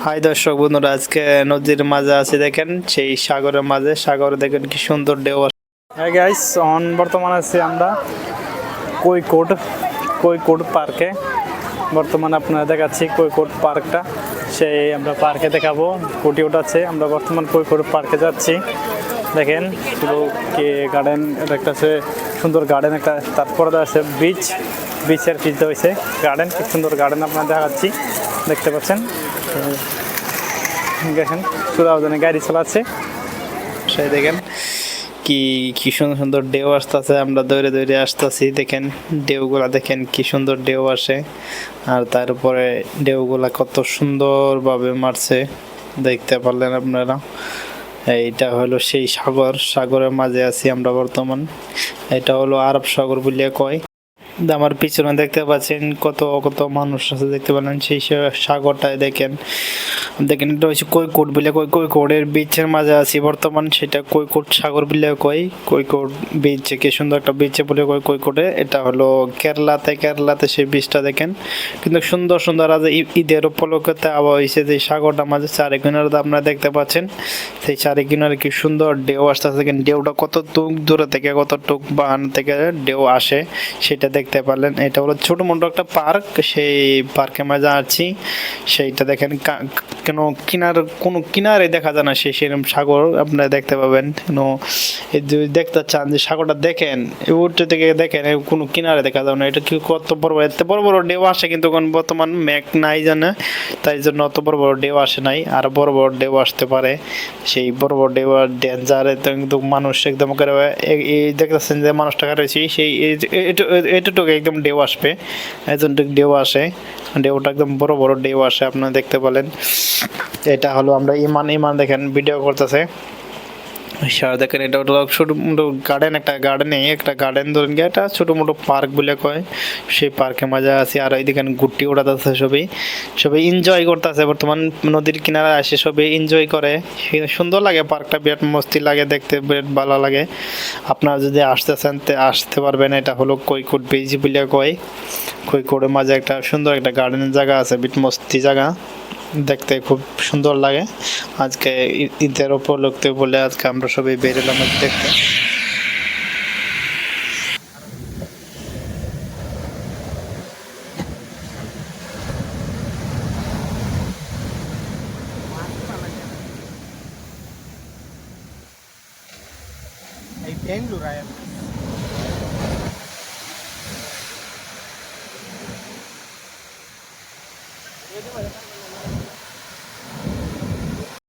High দর্শক বন্ধুরা, আজকে নদীর মাঝে আছে, দেখেন সেই সাগরের মাঝে। সাগরে দেখেন কি সুন্দর ঢেউ। হাই গাইস, বর্তমানে আছি আমরা কৈকোট পার্কে। বর্তমানে আপনারা দেখাচ্ছি কৈকোট পার্কটা। সেই আমরা পার্কে দেখাবো, কোটি উঠাচ্ছে। আমরা বর্তমান কৈকোট পার্কে যাচ্ছি। দেখেন পুরো কি গার্ডেন, এটা একটা সুন্দর গার্ডেন একটা। তারপরে আছে বিচের পিছতে হয়েছে গার্ডেন, কি সুন্দর গার্ডেন আপনারা দেখাচ্ছি, দেখতে পাচ্ছেন। দেখেন সুরাউজানে গাড়ি চালাচ্ছে, সেই দেখেন কি কি সুন্দর সুন্দর ঢেউ আসতেছে। আমরা দৌড়ে দৌড়ে আসতেছি, দেখেন ঢেউগুলা, দেখেন কি সুন্দর ঢেউ আসে। আর তারপরে ঢেউগুলা কত সুন্দরভাবে মারছে, দেখতে পারলেন আপনারা। এইটা হলো সেই সাগরের মাঝে আছি আমরা বর্তমান। এটা হলো আরব সাগর বলিয়া কয়। আমার পিছনে দেখতে পাচ্ছেন কত কত মানুষ আছে, দেখতে পাচ্ছেন সেই সাগরটায়। দেখেন এটা হচ্ছে কৈকোট বলে কৈকোটের বিচের মাঝে আছি বর্তমান। সেটা কৈকোট সাগর বলে কয়। কৈকোট বিচ, কি সুন্দর একটা বিচে বলে কয় কৈকোটে। এটা হলো কেরালাতে সেই বিচটা দেখেন কিন্তু সুন্দর সুন্দর। আজ ঈদের উপলক্ষে আবার হয়েছে যে সাগরটা মাঝে চারি কিনারে আপনারা দেখতে পাচ্ছেন। সেই চারি কিনারে কি সুন্দর ঢেউ আসতেছে। দেখেন ঢেউটা কতটুক দূরে থেকে, কতটুক বাহান থেকে ঢেউ আসে সেটা দেখতে পারলেন। এটা হলো ছোট মোটো একটা পার্ক, সেই পার্কের মাঝে আছি। সেইটা দেখেন কোনো কিনারে দেখা যায় না সেরকম সাগর আপনারা দেখতে পাবেন। দেখতে চান যে সাগরটা দেখেন, উঠতে থেকে দেখেন কোনো কিনারে দেখা যাবে না। এটা কি কত বড় এত বড় বড় ঢেউ আসে, কিন্তু বর্তমান মেঘ নাই জানে, তাই জন্য অত বড় বড় ঢেউ আসে নাই। আর বড় বড় ঢেউ আসতে পারে, সেই বড় বড় ঢেউ আর ডেঞ্জার। কিন্তু মানুষ একদম করে এই দেখতেছেন যে মানুষটা রয়েছে, সেই এটুকু একদম ঢেউ আসবে, এতটুকু ঢেউ আসে। ঢেউটা একদম বড় বড় ঢেউ আসে, আপনারা দেখতে পেলেন। এটা হলো আমরা ইমান দেখেন ভিডিও করতেছে। দেখেন এটা হলো ছোটো মোটো গার্ডেন, একটা গার্ডেন ধরেন গিয়ে, এটা ছোটো মোটো পার্ক বলে কয়। সেই পার্কের মাঝে আছে। আর এই দেখেন গুটি ওড়াতেছে, সবাই এনজয় করতেছে। বর্তমান নদীর কিনারে আসে সবাই এনজয় করে, সুন্দর লাগে পার্কটা, বিরাট মস্তি লাগে দেখতে, বিরাট ভালো লাগে। আপনারা যদি আসতে চান আসতে পারবেন। এটা হলো কৈকোট বিচ বলে কয়। কৈকোটের মাঝে একটা সুন্দর একটা গার্ডেনের জায়গা আছে, বিরাট মস্তি জায়গা, দেখতে খুব সুন্দর লাগে। আজকে ঈদের উপলক্ষে বলে আজকে আমরা সবাই বেরোলাম দেখতে। Ay, Bengaluru,